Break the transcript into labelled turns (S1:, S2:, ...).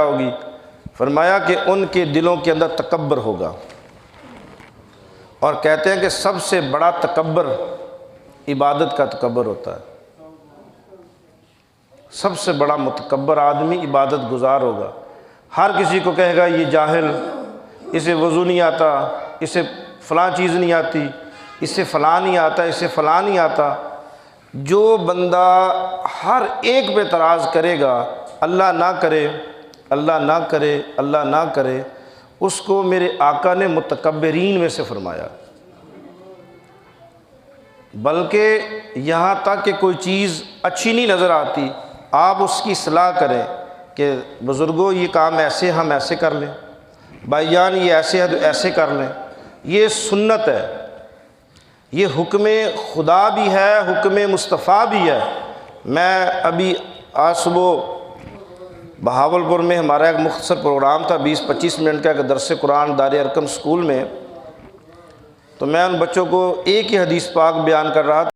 S1: ہوگی؟ فرمایا کہ ان کے دلوں کے اندر تکبر ہوگا، اور کہتے ہیں کہ سب سے بڑا تکبر عبادت کا تکبر ہوتا ہے۔ سب سے بڑا متکبر آدمی عبادت گزار ہوگا۔ ہر کسی کو کہے گا یہ جاہل، اسے وضو نہیں آتا، اسے فلاں چیز نہیں آتی، اسے فلاں نہیں آتا، اسے فلاں نہیں آتا۔ جو بندہ ہر ایک پہ اعتراض کرے گا، اللہ نہ کرے، اللہ نہ کرے، اللہ نہ کرے، اس کو میرے آقا نے متکبرین میں سے فرمایا۔ بلکہ یہاں تک کہ کوئی چیز اچھی نہیں نظر آتی، آپ اس کی اصلاح کریں کہ بزرگوں یہ کام ایسے، ہم ایسے کر لیں، بھائی جان یہ ایسے ہے تو ایسے کر لیں۔ یہ سنت ہے، یہ حکم خدا بھی ہے، حکم مصطفیٰ بھی ہے۔ میں ابھی آج صبح بہاولپور میں ہمارا ایک مختصر پروگرام تھا، 20-25 منٹ کا، ایک درس قرآن دار ارقم اسکول میں، تو میں ان بچوں کو ایک ہی حدیث پاک بیان کر رہا تھا۔